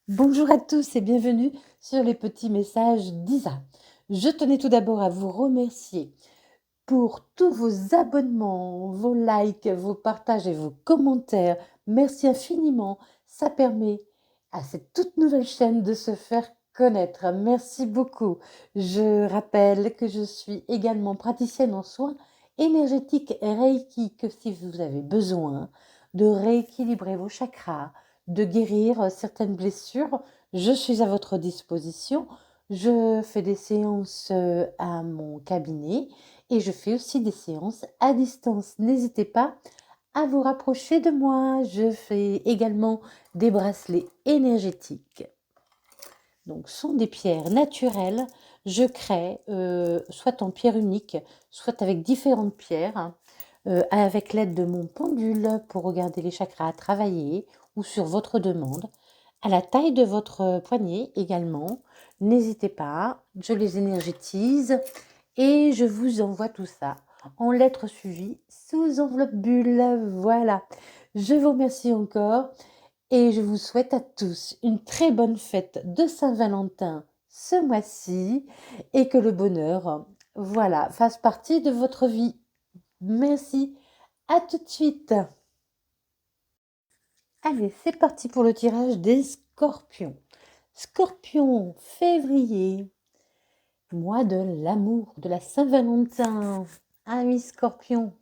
Bonjour à tous et bienvenue sur les petits messages d'Isa. Je tenais tout d'abord à vous remercier pour tous vos abonnements, vos likes, vos partages et vos commentaires. Merci infiniment. Ça permet à cette toute nouvelle chaîne de se faire connaître. Merci beaucoup. Je rappelle que je suis également praticienne en soins énergétiques Reiki, que si vous avez besoin de rééquilibrer vos chakras, de guérir certaines blessures, je suis à votre disposition. Je fais des séances à mon cabinet et je fais aussi des séances à distance. N'hésitez pas à vous rapprocher de moi. Je fais également des bracelets énergétiques. Donc, ce sont des pierres naturelles. Je crée soit en pierre unique, soit avec différentes pierres, avec l'aide de mon pendule pour regarder les chakras travailler ou sur votre demande, à la taille de votre poignet également. N'hésitez pas, je les énergétise et je vous envoie tout ça en lettres suivies sous enveloppe bulle. Voilà. Je vous remercie encore et je vous souhaite à tous une très bonne fête de Saint-Valentin ce mois-ci et que le bonheur, voilà, fasse partie de votre vie. Merci. À tout de suite. Allez, c'est parti pour le tirage des scorpions. Scorpion, février. Mois de l'amour, de la Saint-Valentin. Amis Scorpion,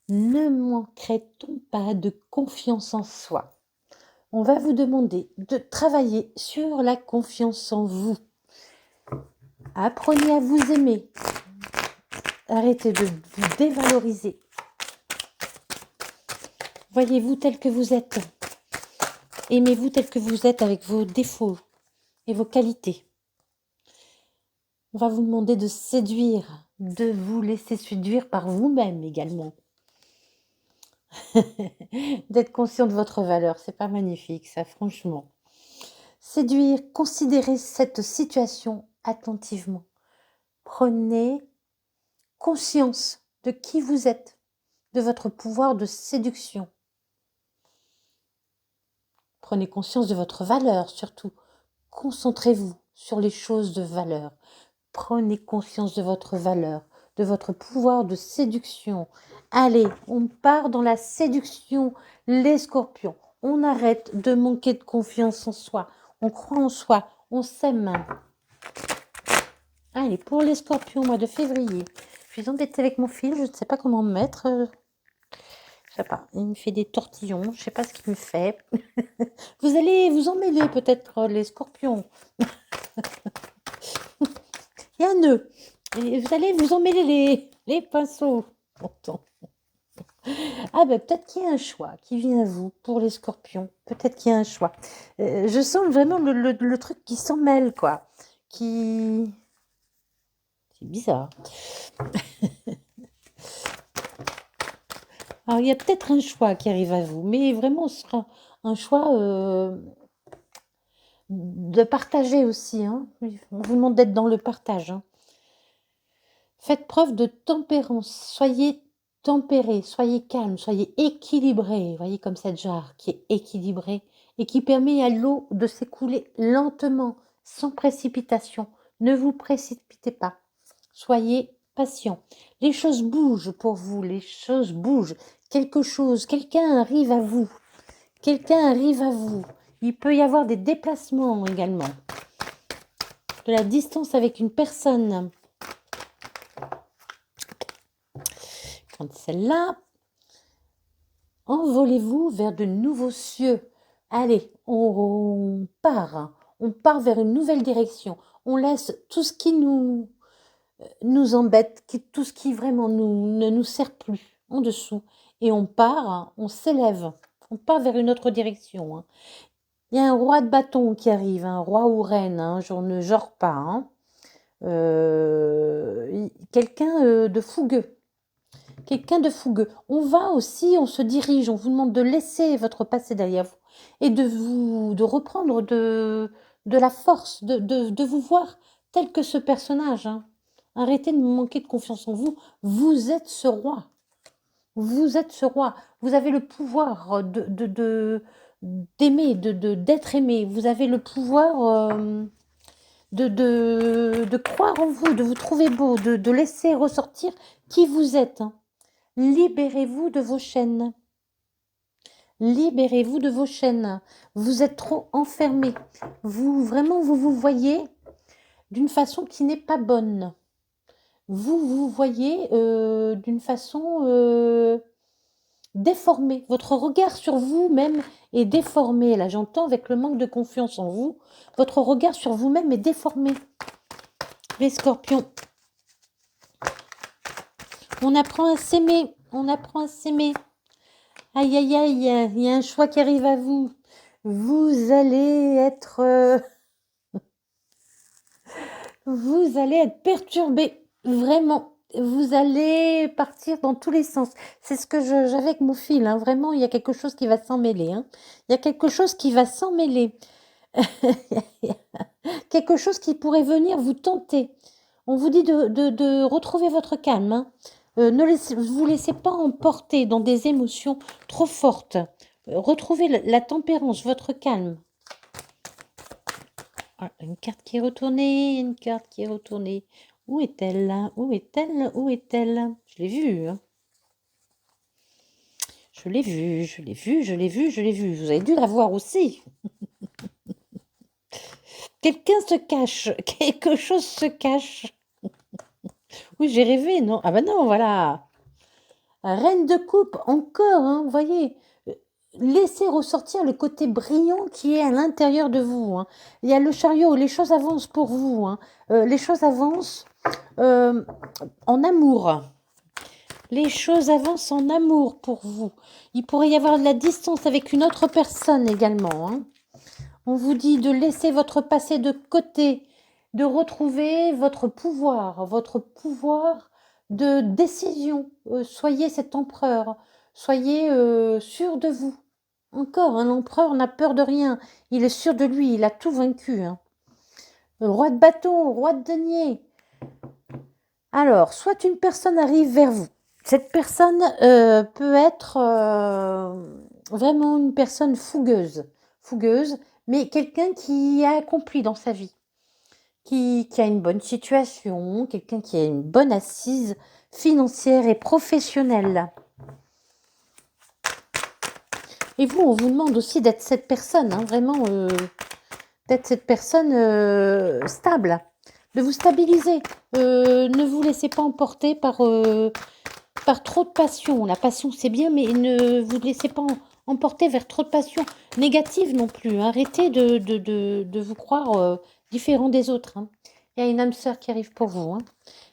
ne manquerait-on pas de confiance en soi? On va vous demander de travailler sur la confiance en vous. Apprenez à vous aimer. Arrêtez de vous dévaloriser. Voyez-vous tel que vous êtes. Aimez-vous tel que vous êtes avec vos défauts et vos qualités. On va vous demander de séduire, de vous laisser séduire par vous-même également. D'être conscient de votre valeur, c'est pas magnifique ça, franchement. Séduire, considérez cette situation attentivement. Prenez conscience de qui vous êtes, de votre pouvoir de séduction. Prenez conscience de votre valeur surtout. Concentrez-vous sur les choses de valeur. Prenez conscience de votre valeur, de votre pouvoir de séduction. Allez, on part dans la séduction, les scorpions. On arrête de manquer de confiance en soi. On croit en soi, on s'aime. Allez, pour les scorpions, mois de février. Je suis embêtée avec mon fil, je ne sais pas comment me mettre. Je sais pas, il me fait des tortillons, je ne sais pas ce qu'il me fait. Vous allez vous emmêler peut-être, les scorpions. Il y a un nœud. Et vous allez vous emmêler les pinceaux. Ah ben peut-être qu'il y a un choix qui vient à vous pour les scorpions. Peut-être qu'il y a un choix. Je sens vraiment le truc qui s'en mêle, quoi. Qui... C'est bizarre. Alors il y a peut-être un choix qui arrive à vous, mais vraiment ce sera un choix de partager aussi. Hein. On vous demande d'être dans le partage. Hein. Faites preuve de tempérance. Soyez tempéré, soyez calme, soyez équilibré. Voyez comme cette jarre qui est équilibrée et qui permet à l'eau de s'écouler lentement, sans précipitation. Ne vous précipitez pas. Soyez patient. Les choses bougent pour vous, les choses bougent. Quelque chose, quelqu'un arrive à vous. Quelqu'un arrive à vous. Il peut y avoir des déplacements également. De la distance avec une personne. Prendre celle-là. Envolez-vous vers de nouveaux cieux. Allez, on part. On part vers une nouvelle direction. On laisse tout ce qui nous embête, tout ce qui vraiment ne nous sert plus en dessous. Et on part, on s'élève. On part vers une autre direction. Hein. Il y a un roi de bâton qui arrive, un roi ou reine, hein, je ne genre pas. Hein. Quelqu'un de fougueux. Quelqu'un de fougueux. On va aussi, on se dirige, on vous demande de laisser votre passé derrière vous et de reprendre de la force, de vous voir tel que ce personnage. Hein. Arrêtez de manquer de confiance en vous. Vous êtes ce roi. Vous êtes ce roi. Vous avez le pouvoir d'aimer, d'être aimé. Vous avez le pouvoir de croire en vous, de vous trouver beau, de laisser ressortir qui vous êtes. Hein. Libérez-vous de vos chaînes. Libérez-vous de vos chaînes. Vous êtes trop enfermés. Vous voyez d'une façon qui n'est pas bonne. Vous voyez d'une façon déformée. Votre regard sur vous-même est déformé. Là, j'entends avec le manque de confiance en vous. Votre regard sur vous-même est déformé. Les scorpions. On apprend à s'aimer. On apprend à s'aimer. Aïe, aïe, aïe. Il y a un choix qui arrive à vous. Vous allez être... vous allez être perturbé. Vraiment. Vous allez partir dans tous les sens. C'est ce que j'avais avec mon fil. Hein. Vraiment, il y a quelque chose qui va s'en mêler. Hein. Il y a quelque chose qui va s'en mêler. Quelque chose qui pourrait venir vous tenter. On vous dit de retrouver votre calme. Hein. Ne vous laissez pas emporter dans des émotions trop fortes. Retrouvez la tempérance, votre calme. Ah, une carte qui est retournée, une carte qui est retournée. Où est-elle? Où est-elle? Où est-elle? Je l'ai vue. Hein. Je l'ai vue, je l'ai vue, je l'ai vue, je l'ai vue. Vous avez dû la voir aussi. Quelqu'un se cache. Quelque chose se cache. Oui, j'ai rêvé, non? Ah ben non, voilà. Reine de coupe, encore, hein, vous voyez. Laissez ressortir le côté brillant qui est à l'intérieur de vous. Hein. Il y a le chariot, les choses avancent pour vous. Hein. Les choses avancent en amour. Les choses avancent en amour pour vous. Il pourrait y avoir de la distance avec une autre personne également. Hein. On vous dit de laisser votre passé de côté, de retrouver votre pouvoir de décision. Soyez cet empereur, soyez sûr de vous. Encore, un empereur n'a peur de rien, il est sûr de lui, il a tout vaincu. Hein. Roi de bâton, roi de denier. Alors, soit une personne arrive vers vous. Cette personne peut être vraiment une personne fougueuse, mais quelqu'un qui a accompli dans sa vie. Qui a une bonne situation, quelqu'un qui a une bonne assise financière et professionnelle. Et vous, on vous demande aussi d'être cette personne, hein, vraiment, d'être cette personne stable, de vous stabiliser. Ne vous laissez pas emporter par trop de passion. La passion, c'est bien, mais ne vous laissez pas emporter vers trop de passion négative non plus. Arrêtez de vous croire différent des autres. Hein. Il y a une âme sœur qui arrive pour vous. Hein.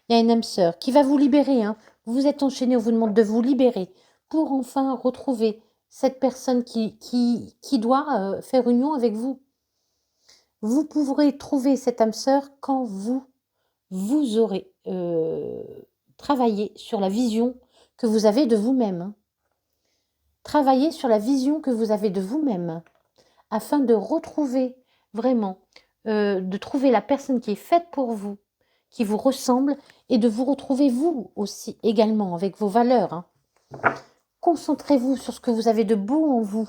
Il y a une âme sœur qui va vous libérer. Hein. Vous êtes enchaîné, on vous demande de vous libérer pour enfin retrouver cette personne qui doit faire union avec vous. Vous pourrez trouver cette âme sœur quand vous aurez travaillé sur la vision que vous avez de vous-même. Hein. Travaillez sur la vision que vous avez de vous-même afin de retrouver vraiment, de trouver la personne qui est faite pour vous, qui vous ressemble et de vous retrouver vous aussi également avec vos valeurs. Hein. Concentrez-vous sur ce que vous avez de beau en vous.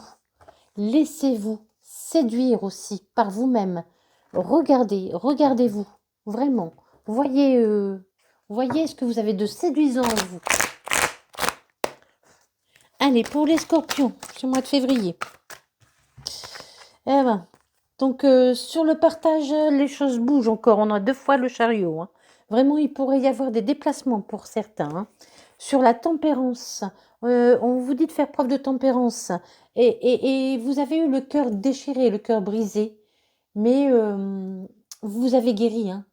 Laissez-vous séduire aussi par vous-même. Regardez-vous, vraiment. Voyez ce que vous avez de séduisant en vous. Allez, pour les scorpions, ce mois de février. Eh ben, donc, sur le partage, les choses bougent encore. On a 2 fois le chariot. Hein. Vraiment, il pourrait y avoir des déplacements pour certains. Hein. Sur la tempérance, on vous dit de faire preuve de tempérance. Et vous avez eu le cœur déchiré, le cœur brisé. Mais vous avez guéri. Hein.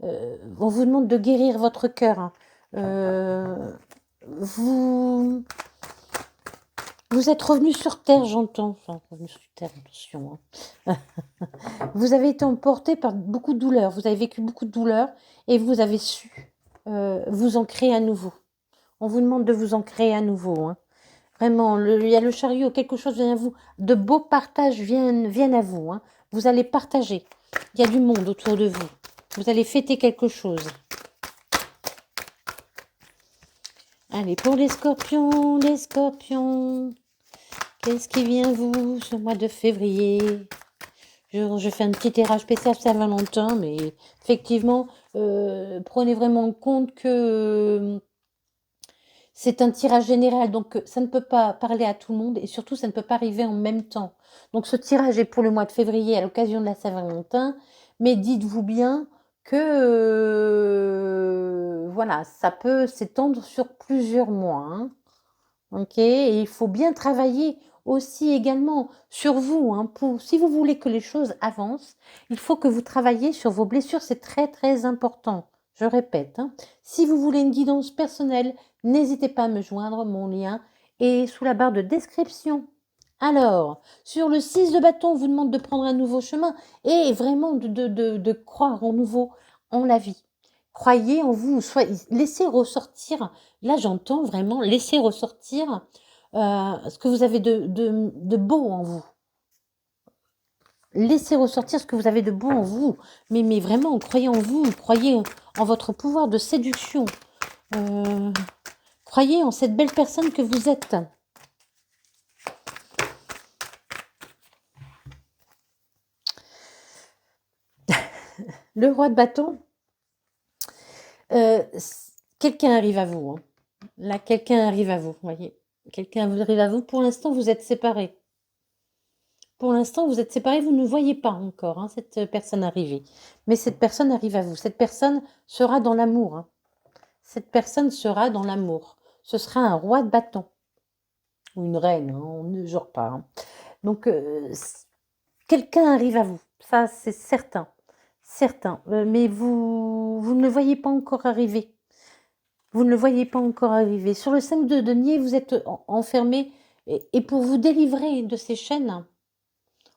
On vous demande de guérir votre cœur. Hein. Vous êtes revenu sur terre, j'entends. Enfin, revenu sur terre, attention. Hein. Vous avez été emporté par beaucoup de douleurs. Vous avez vécu beaucoup de douleurs et vous avez su vous ancrer à nouveau. On vous demande de vous ancrer à nouveau. Hein. Vraiment, il y a le chariot, quelque chose vient à vous. De beaux partages viennent à vous. Hein. Vous allez partager. Il y a du monde autour de vous. Vous allez fêter quelque chose. Allez, pour les scorpions. Qu'est-ce qui vient vous ce mois de février? Je fais un petit tirage spécial Saint-Valentin, mais effectivement, prenez vraiment en compte que c'est un tirage général, donc ça ne peut pas parler à tout le monde et surtout ça ne peut pas arriver en même temps. Donc ce tirage est pour le mois de février à l'occasion de la Saint-Valentin, mais dites-vous bien que, voilà, ça peut s'étendre sur plusieurs mois, hein. OK, et il faut bien travailler aussi également sur vous, hein, si vous voulez que les choses avancent, il faut que vous travailliez sur vos blessures, c'est très, très important. Je répète, hein. Si vous voulez une guidance personnelle, n'hésitez pas à me joindre, mon lien est sous la barre de description. Alors, sur le 6 de bâton, on vous demande de prendre un nouveau chemin et vraiment de croire en nouveau, en la vie. Croyez en vous, laissez ressortir, là j'entends vraiment, laissez ressortir ce que vous avez de beau en vous. Laissez ressortir ce que vous avez de beau en vous. Mais vraiment, croyez en vous, croyez en votre pouvoir de séduction. Croyez en cette belle personne que vous êtes. Le roi de bâton, quelqu'un arrive à vous, hein. Là, quelqu'un arrive à vous, voyez. Quelqu'un arrive à vous. Pour l'instant, vous êtes séparés. Pour l'instant, vous êtes séparés, vous ne voyez pas encore, hein, cette personne arriver. Mais cette personne arrive à vous. Cette personne sera dans l'amour, hein. Cette personne sera dans l'amour. Ce sera un roi de bâton. Ou une reine, hein, on ne jure pas, hein. Donc, quelqu'un arrive à vous. Ça, c'est certain. Certain. Mais vous ne le voyez pas encore arriver. Vous ne le voyez pas encore arriver. Sur le 5 de denier, vous êtes enfermé. Et pour vous délivrer de ces chaînes,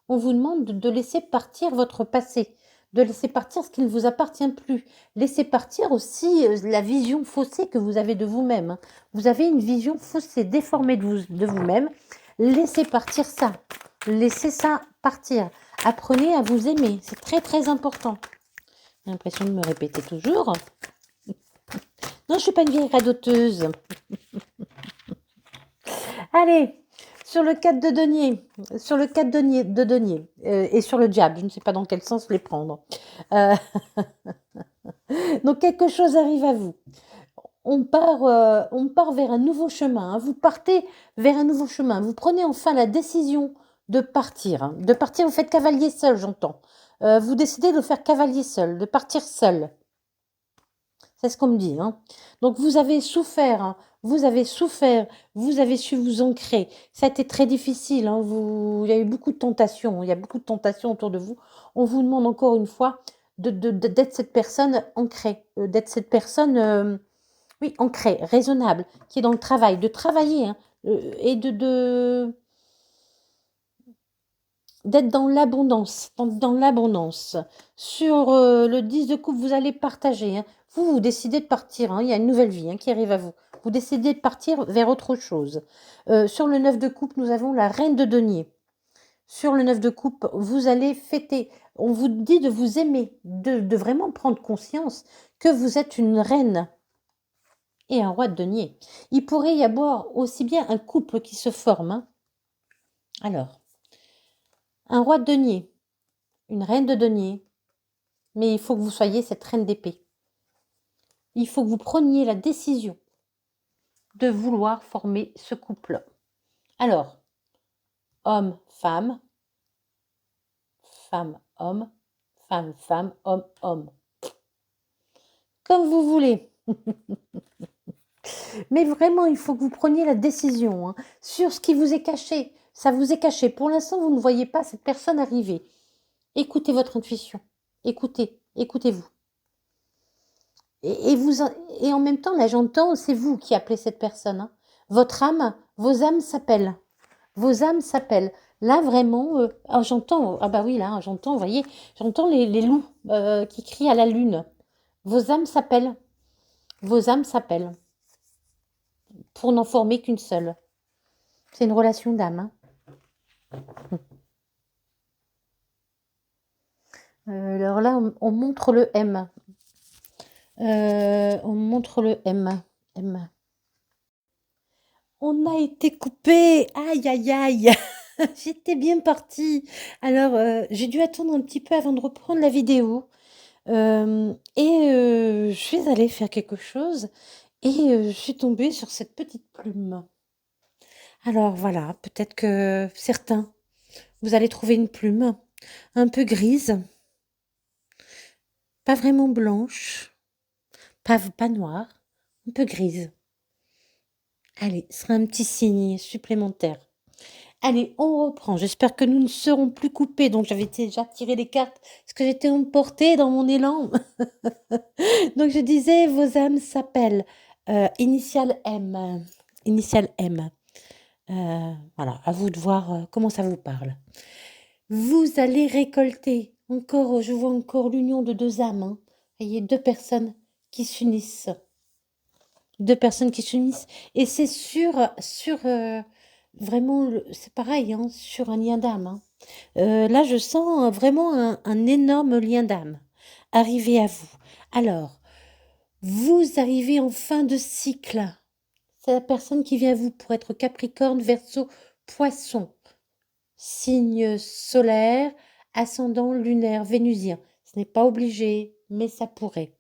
on vous demande de laisser partir votre passé, de laisser partir ce qui ne vous appartient plus. Laissez partir aussi la vision faussée que vous avez de vous-même, hein. Vous avez une vision faussée, déformée de vous-même. Laissez partir ça. Laissez ça partir. Apprenez à vous aimer. C'est très, très important. J'ai l'impression de me répéter toujours. Non, je ne suis pas une vieille radoteuse. Allez, sur le 4 de denier, sur le 4 de denier et sur le diable, je ne sais pas dans quel sens les prendre. Donc quelque chose arrive à vous. On part vers un nouveau chemin, hein. Vous partez vers un nouveau chemin. Vous prenez enfin la décision de partir, hein. De partir, vous faites cavalier seul, j'entends. Vous décidez de faire cavalier seul, de partir seul. C'est ce qu'on me dit, hein. Donc vous avez souffert, hein. Vous avez souffert, vous avez su vous ancrer. Ça a été très difficile, hein. Il y a eu beaucoup de tentations, il y a beaucoup de tentations autour de vous. On vous demande encore une fois d'être cette personne ancrée, d'être cette personne, oui, ancrée, raisonnable, qui est dans le travail, de travailler, hein, et d'être dans l'abondance, dans l'abondance. Sur le 10 de coupe, vous allez partager, hein. Vous décidez de partir, hein. Il y a une nouvelle vie, hein, qui arrive à vous. Vous décidez de partir vers autre chose. Sur le 9 de coupe, nous avons la reine de denier. Sur le 9 de coupe, vous allez fêter. On vous dit de vous aimer, de vraiment prendre conscience que vous êtes une reine et un roi de denier. Il pourrait y avoir aussi bien un couple qui se forme, hein. Alors, un roi de denier, une reine de denier, mais il faut que vous soyez cette reine d'épée. Il faut que vous preniez la décision de vouloir former ce couple. Alors, homme, femme, femme, homme, femme, femme, homme, homme. Comme vous voulez. Mais vraiment, il faut que vous preniez la décision, hein, sur ce qui vous est caché. Ça vous est caché. Pour l'instant, vous ne voyez pas cette personne arriver. Écoutez votre intuition. Écoutez, écoutez-vous. Et en même temps, là, j'entends, c'est vous qui appelez cette personne, hein. Votre âme, vos âmes s'appellent. Vos âmes s'appellent. Là, vraiment, j'entends, ah bah oui, là, j'entends, vous voyez, j'entends les loups qui crient à la lune. Vos âmes s'appellent. Vos âmes s'appellent. Pour n'en former qu'une seule. C'est une relation d'âme, hein. Alors là, on montre le M. On montre le M. M. On a été coupé. Aïe, aïe, aïe. J'étais bien partie. Alors, j'ai dû attendre un petit peu avant de reprendre la vidéo. Je suis allée faire quelque chose et je suis tombée sur cette petite plume. Alors voilà, peut-être que certains, vous allez trouver une plume un peu grise, pas vraiment blanche, pas noire, un peu grise. Allez, ce sera un petit signe supplémentaire. Allez, on reprend. J'espère que nous ne serons plus coupés. Donc, j'avais déjà tiré les cartes parce que j'étais emportée dans mon élan. Donc, je disais, vos âmes s'appellent Initial M. Initial M. Voilà, à vous de voir comment ça vous parle. Vous allez récolter encore, je vois encore l'union de deux âmes. Hein. Vous voyez, deux personnes qui s'unissent. Deux personnes qui s'unissent. Et c'est sur vraiment, c'est pareil, hein, sur un lien d'âme. Hein. Là, je sens vraiment un énorme lien d'âme arriver à vous. Alors, vous arrivez en fin de cycle. C'est la personne qui vient à vous pour être Capricorne, Verseau, Poisson. Signe solaire, ascendant lunaire, vénusien. Ce n'est pas obligé, mais ça pourrait.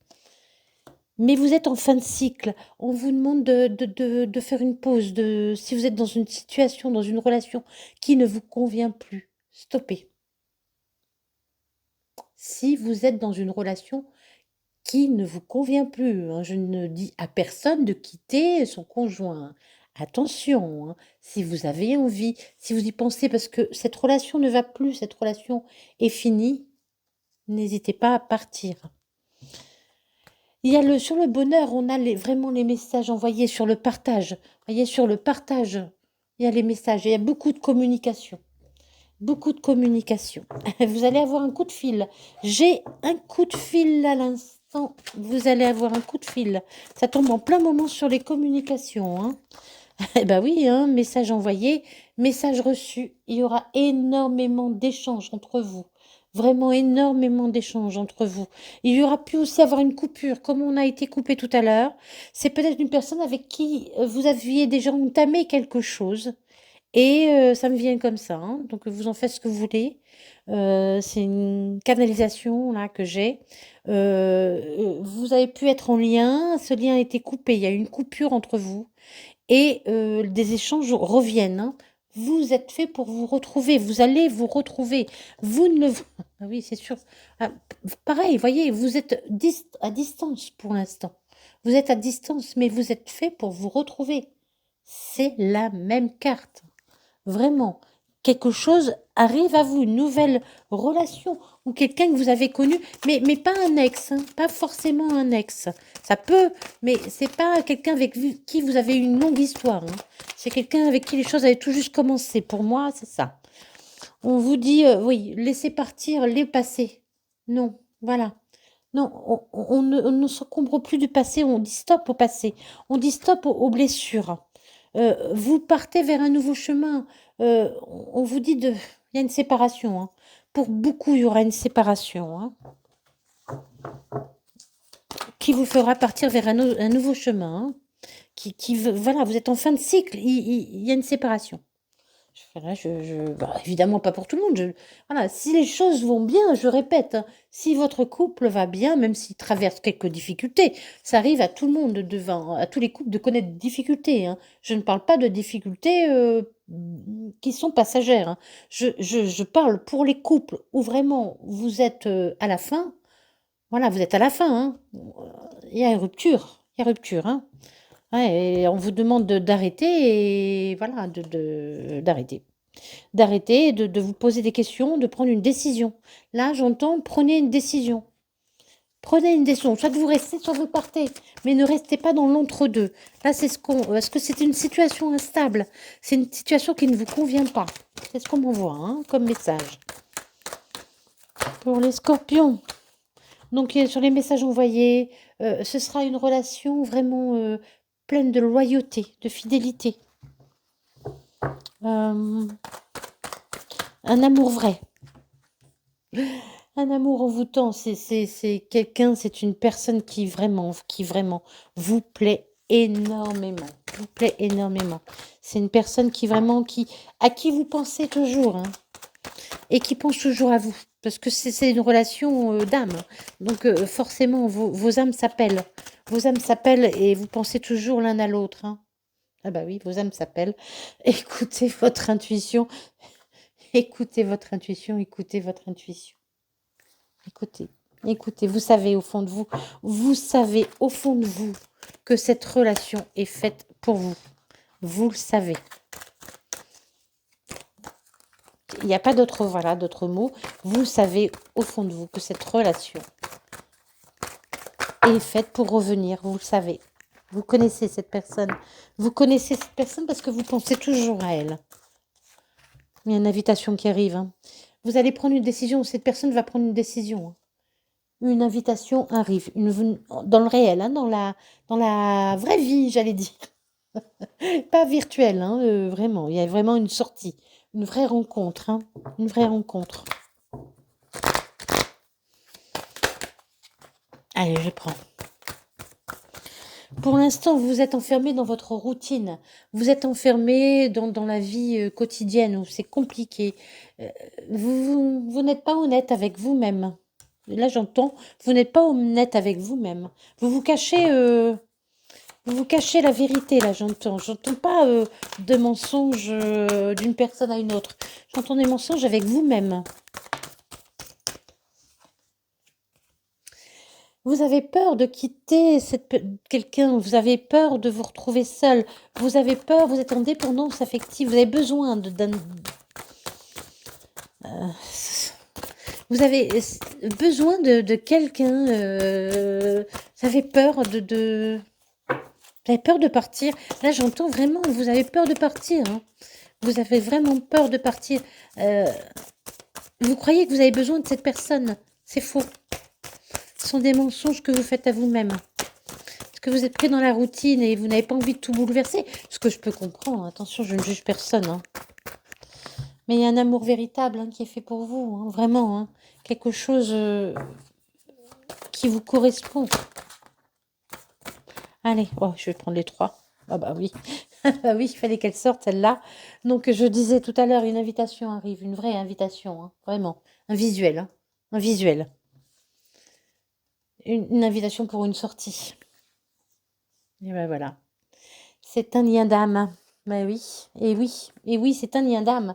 Mais vous êtes en fin de cycle. On vous demande de faire une pause. Si vous êtes dans une situation, dans une relation qui ne vous convient plus, stoppez. Si vous êtes dans une relation qui ne vous convient plus, hein, je ne dis à personne de quitter son conjoint. Attention, hein, si vous avez envie, si vous y pensez, parce que cette relation ne va plus, cette relation est finie, n'hésitez pas à partir. Il y a sur le bonheur, on a vraiment les messages envoyés sur le partage. Vous voyez, sur le partage, il y a les messages. Il y a beaucoup de communication. Beaucoup de communication. Vous allez avoir un coup de fil. J'ai un coup de fil à l'instant. Vous allez avoir un coup de fil. Ça tombe en plein moment sur les communications. Hein. Eh ben oui, hein, message envoyé, message reçu. Il y aura énormément d'échanges entre vous. Vraiment énormément d'échanges entre vous. Il y aura pu aussi avoir une coupure, comme on a été coupé tout à l'heure. C'est peut-être une personne avec qui vous aviez déjà entamé quelque chose. Et ça me vient comme ça, hein, donc vous en faites ce que vous voulez. C'est une canalisation là que j'ai. Vous avez pu être en lien, ce lien a été coupé, il y a eu une coupure entre vous et des échanges reviennent, hein. Vous êtes fait pour vous retrouver, vous allez vous retrouver. Vous ne ah oui, c'est sûr. Ah, pareil, voyez, vous êtes à distance pour l'instant. Vous êtes à distance, mais vous êtes fait pour vous retrouver. C'est la même carte. Vraiment, quelque chose arrive à vous, une nouvelle relation ou quelqu'un que vous avez connu, mais pas un ex, hein, pas forcément un ex. Ça peut, mais c'est pas quelqu'un avec qui vous avez une longue histoire. Hein. C'est quelqu'un avec qui les choses avaient tout juste commencé. Pour moi, c'est ça. On vous dit, oui, laissez partir les passés. Non, voilà. Non, on ne s'encombre plus du passé, on dit stop au passé, on dit stop aux blessures. Vous partez vers un nouveau chemin. On vous dit il y a une séparation. Hein. Pour beaucoup, il y aura une séparation. Hein, qui vous fera partir vers un nouveau chemin. Hein, voilà, vous êtes en fin de cycle. Il y a une séparation. Voilà, évidemment pas pour tout le monde. Voilà, si les choses vont bien, je répète, hein, si votre couple va bien, même s'il traverse quelques difficultés, ça arrive à tout le monde, à tous les couples de connaître des difficultés. Hein. Je ne parle pas de difficultés qui sont passagères. Hein. Je parle pour les couples où vraiment vous êtes à la fin. Voilà, vous êtes à la fin. Hein. Il y a une rupture. Il y a rupture. Hein. Ouais, et on vous demande d'arrêter et voilà, d'arrêter. D'arrêter, de vous poser des questions, de prendre une décision. Là, j'entends, prenez une décision. Prenez une décision. Soit vous restez, soit vous partez. Mais ne restez pas dans l'entre-deux. Là, est-ce que c'est une situation instable? C'est une situation qui ne vous convient pas. C'est ce qu'on m'envoie hein, comme message. Pour les scorpions. Donc, sur les messages envoyés, ce sera une relation vraiment pleine de loyauté, de fidélité. Un amour vrai. Un amour envoûtant, c'est quelqu'un, c'est une personne qui vraiment vous plaît énormément, vous plaît énormément. C'est une personne qui vraiment à qui vous pensez toujours, hein, et qui pense toujours à vous. Parce que c'est une relation d'âme. Donc forcément, vos âmes s'appellent. Vos âmes s'appellent et vous pensez toujours l'un à l'autre, hein. Ah bah oui, vos âmes s'appellent. Écoutez votre intuition. Écoutez votre intuition. Écoutez votre intuition. Écoutez. Écoutez, vous savez au fond de vous que cette relation est faite pour vous. Vous le savez. Il n'y a pas d'autre d'autres mots. Vous savez au fond de vous que cette relation est faite pour revenir. Vous le savez. Vous connaissez cette personne. Vous connaissez cette personne parce que vous pensez toujours à elle. Il y a une invitation qui arrive, hein. Vous allez prendre une décision. Cette personne va prendre une décision, hein. Une invitation arrive. Dans le réel, hein, dans la vraie vie, j'allais dire. Pas virtuelle, hein, vraiment. Il y a vraiment une sortie. Une vraie rencontre, hein. Une vraie rencontre. Allez, je prends. Pour l'instant, vous êtes enfermé dans votre routine. Vous êtes enfermé dans la vie quotidienne où c'est compliqué. Vous n'êtes pas honnête avec vous-même. Là, j'entends, vous n'êtes pas honnête avec vous-même. Vous cachez la vérité, là, j'entends. J'entends pas de mensonges d'une personne à une autre. J'entends des mensonges avec vous-même. Vous avez peur de quitter quelqu'un, vous avez peur de vous retrouver seul, vous avez peur, vous êtes en dépendance affective, vous avez besoin vous avez besoin de quelqu'un, vous avez peur vous avez peur de partir. Là, j'entends vraiment, vous avez peur de partir, hein. Vous avez vraiment peur de partir. Vous croyez que vous avez besoin de cette personne. C'est faux. Ce sont des mensonges que vous faites à vous-même. Parce que vous êtes pris dans la routine et vous n'avez pas envie de tout bouleverser. Ce que je peux comprendre. Attention, je ne juge personne, hein. Mais il y a un amour véritable, hein, qui est fait pour vous, hein, vraiment, hein. Quelque chose qui vous correspond. Allez, oh, je vais prendre les 3. Ah bah oui. Ah bah oui, il fallait qu'elle sorte, celle-là. Donc, je disais tout à l'heure, une invitation arrive. Une vraie invitation, hein, vraiment. Un visuel, hein. Un visuel. Une invitation pour une sortie. Et ben voilà. C'est un lien d'âme. Ben oui. Et oui, c'est un lien d'âme.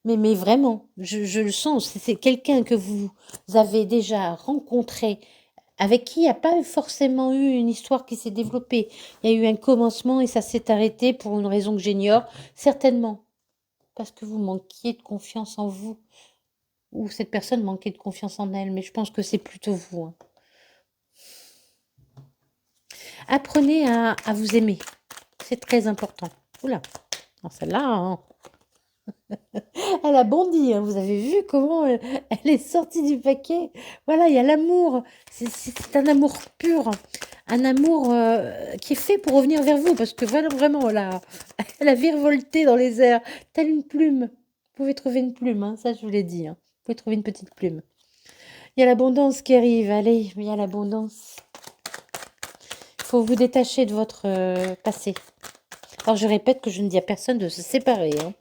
Mais vraiment, je le sens. C'est quelqu'un que vous avez déjà rencontré, avec qui il n'y a pas forcément eu une histoire qui s'est développée. Il y a eu un commencement et ça s'est arrêté pour une raison que j'ignore. Certainement. Parce que vous manquiez de confiance en vous. Ou cette personne manquait de confiance en elle. Mais je pense que c'est plutôt vous, hein. Apprenez à vous aimer. C'est très important. Oula, non, celle-là, hein. Elle a bondi, hein. Vous avez vu comment elle est sortie du paquet. Voilà, il y a l'amour. C'est un amour pur. Un amour qui est fait pour revenir vers vous. Parce que voilà, vraiment, elle a virevolté dans les airs. Telle une plume. Vous pouvez trouver une plume, hein, ça je vous l'ai dit, hein. Vous pouvez trouver une petite plume. Il y a l'abondance qui arrive. Allez, il y a l'abondance. Il faut vous détacher de votre passé. Alors je répète que je ne dis à personne de se séparer, hein.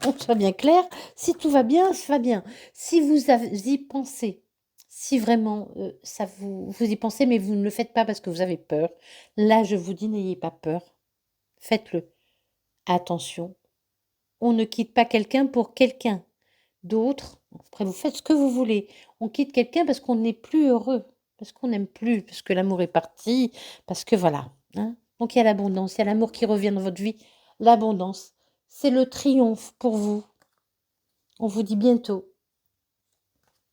Qu'on soit bien clair, si tout va bien, ça va bien. Si vous y pensez, si vraiment vous y pensez, mais vous ne le faites pas parce que vous avez peur, là je vous dis, n'ayez pas peur. Faites-le. Attention, on ne quitte pas quelqu'un pour quelqu'un d'autre. Après, vous faites ce que vous voulez. On quitte quelqu'un parce qu'on n'est plus heureux, parce qu'on n'aime plus, parce que l'amour est parti, parce que voilà, hein. Donc il y a l'abondance, il y a l'amour qui revient dans votre vie. L'abondance, c'est le triomphe pour vous. On vous dit bientôt,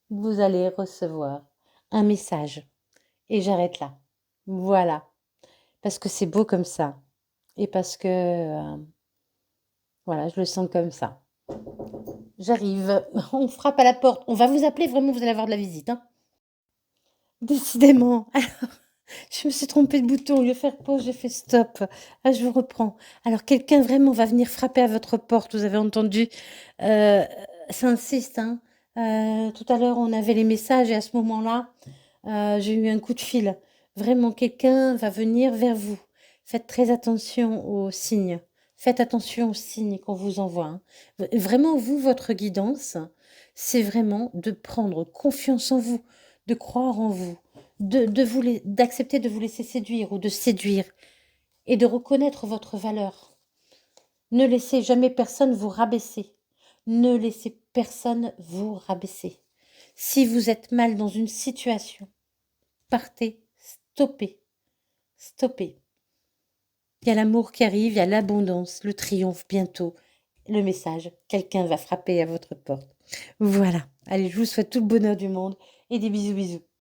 vous allez recevoir un message. Et j'arrête là. Voilà. Parce que c'est beau comme ça. Et parce que, voilà, je le sens comme ça. J'arrive. On frappe à la porte. On va vous appeler, vraiment, vous allez avoir de la visite, hein. Décidément. Alors, je me suis trompée de bouton. Au lieu de faire pause, j'ai fait stop. Ah, je vous reprends. Alors, quelqu'un vraiment va venir frapper à votre porte. Vous avez entendu. Ça insiste, hein. Tout à l'heure, on avait les messages et à ce moment-là, j'ai eu un coup de fil. Vraiment, quelqu'un va venir vers vous. Faites très attention aux signes. Faites attention aux signes qu'on vous envoie, hein. Vraiment, vous, votre guidance, c'est vraiment de prendre confiance en vous, de croire en vous, d'accepter de vous laisser séduire ou de séduire et de reconnaître votre valeur. Ne laissez jamais personne vous rabaisser. Ne laissez personne vous rabaisser. Si vous êtes mal dans une situation, partez, stoppez, stoppez. Il y a l'amour qui arrive, il y a l'abondance, le triomphe bientôt. Le message, quelqu'un va frapper à votre porte. Voilà. Allez, je vous souhaite tout le bonheur du monde et des bisous bisous.